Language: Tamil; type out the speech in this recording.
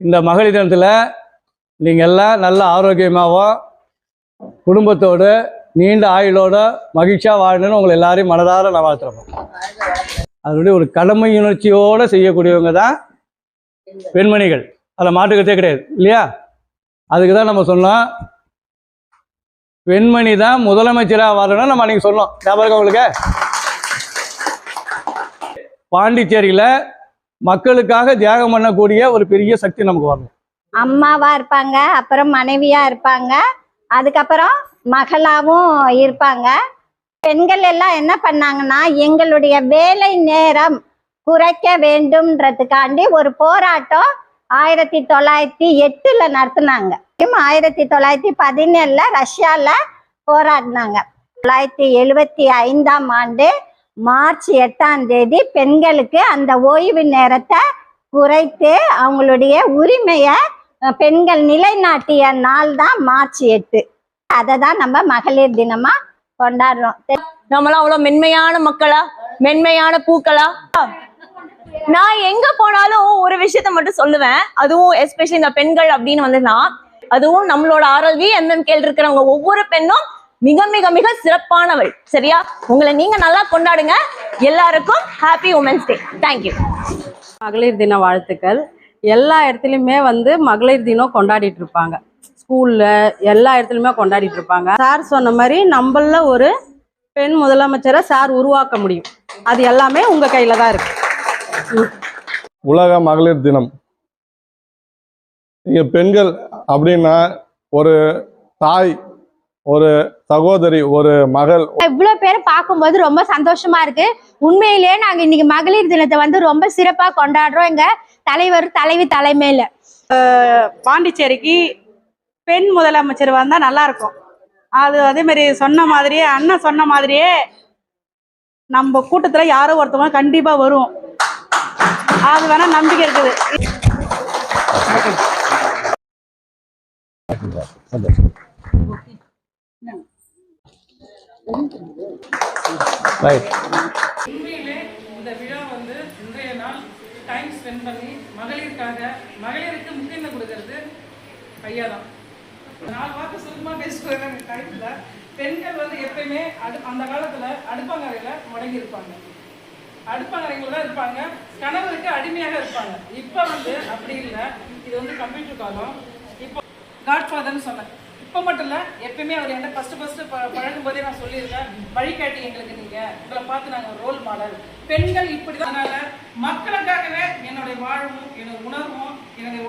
இந்த மகளிர் தினத்தில் நீங்கள் எல்லாம் நல்ல ஆரோக்கியமாகவும் குடும்பத்தோடு நீண்ட ஆயுளோட மகிழ்ச்சியாக வாழணும்னு உங்களை எல்லாரையும் மனதார நான் வாழ்த்துறோம். அதனுடைய ஒரு கடமை உணர்ச்சியோடு செய்யக்கூடியவங்க தான் பெண்மணிகள். அதில் மாற்றுக்கிறதே கிடையாது இல்லையா? அதுக்கு தான் நம்ம சொன்னோம், பெண்மணி தான் முதலமைச்சராக வரணும்னு நம்ம அன்றைக்கி சொன்னோம். ஞாபகம் உங்களுக்கு? பாண்டிச்சேரியில் மக்களுக்காக தியாகம் பண்ணக்கூடிய ஒரு பெரிய சக்தி நமக்கு வரணும். அம்மாவா இருப்பாங்க, அப்புறம் மனைவியா இருப்பாங்க, அதுக்கப்புறம் மகளாவும் இருப்பாங்க. பெண்கள் எல்லாம் என்ன பண்ணாங்கன்னா, எங்களுடைய வேலை நேரம் குறைக்க வேண்டும்ன்றதுக்காண்டி ஒரு போராட்டம் 1908 நடத்தினாங்க. 1917 ரஷ்யால போராடினாங்க. 1975 ஆண்டு மார்ச் 8 பெண்களுக்கு அந்த ஓய்வு நேரத்தை குறைத்து அவங்களுடைய உரிமையை பெண்கள் நிலைநாட்டிய நாள் தான் மார்ச் 8. அதை தான் நம்ம மகளிர் தினமா கொண்டாடுறோம். நம்மளாம் அவ்வளவு மென்மையான மக்களா, மென்மையான பூக்களா? நான் எங்க போனாலும் ஒரு விஷயத்த மட்டும் சொல்லுவேன், அதுவும் எஸ்பெஷலி இந்த பெண்கள் அப்படின்னு வந்துன்னா, அதுவும் நம்மளோட RLV MMK இருக்கிறவங்க ஒவ்வொரு பெண்ணும் மிக மிக மிக சிறப்பானவள். சரியா? உங்களை நீங்க நல்லா கொண்டாடுங்க. எல்லாருக்கும் ஹாப்பி உமன்ஸ் டே. தேங்க்யூ. மகளிர் தின வாழ்த்துக்கள். எல்லா இடத்துலையுமே மகளிர் தினம் கொண்டாடிட்டு இருப்பாங்க. ஸ்கூல்ல எல்லா இடத்துலையுமே கொண்டாடிட்டு இருப்பாங்க. சார் சொன்ன மாதிரி நம்மள ஒரு பெண் முதலமைச்சரை சார் உருவாக்க முடியும். அது எல்லாமே உங்க கையில தான் இருக்கு. உலக மகளிர் தினம். நீங்க பெண்கள் அப்படின்னா ஒரு தாய், ஒரு சகோதரி, ஒரு மகள். இவ்வளவு பேரை பார்க்கும்போது ரொம்ப சந்தோஷமா இருக்கு. உண்மையிலேயே நாங்க இன்னைக்கு மகளிர் தினத்தை ரொம்ப சிறப்பா கொண்டாடுறோம். எங்க தலைவர் தலைவி தலைமையில பாண்டிச்சேரிக்கு பெண் முதலமைச்சர் வந்தா நல்லா இருக்கும். அது அதே மாதிரி சொன்ன மாதிரியே, அண்ணன் சொன்ன மாதிரியே நம்ம கூட்டத்துல யாரோ ஒருத்தவங்க கண்டிப்பா வரும். அது வேணா நம்பிக்கை இருக்குது. உண்மையிலே இந்த விழா இன்றைய நாள் டைம் ஸ்பெண்ட் பண்ணி மகளிருக்காக, மகளிருக்கு முக்கியத்துவம் கொடுக்கறது ஐயா தான். 4 வாக்கு சுத்தமாக பேசுவாங்க. டைம்ல பெண்கள் எப்பயுமே அந்த காலத்துல அடுப்பங்கரையில முடங்கி இருப்பாங்க, அடுப்பங்கரைக்குள்ள தான் இருப்பாங்க, கணவருக்கு அடிமையாக இருப்பாங்க. இப்போ அப்படி இல்லை. இது கம்ப்யூட்டர் காலம். இப்போ காட்ஃபாதர்னு சொன்னேன். இப்போ மட்டும் இல்லை, எப்பயுமே அவர் என்ன ஃபர்ஸ்ட் பழகும் போதே நான் சொல்லியிருக்கேன், வழிகாட்டி எங்களுக்கு நீங்கள், உங்களை பார்த்து நாங்கள் ரோல் மாடல். பெண்கள் இப்படி தான். அதனால மக்களுக்காகவே என்னுடைய வாழ்வும், என்னோட உணர்வும், என்னுடைய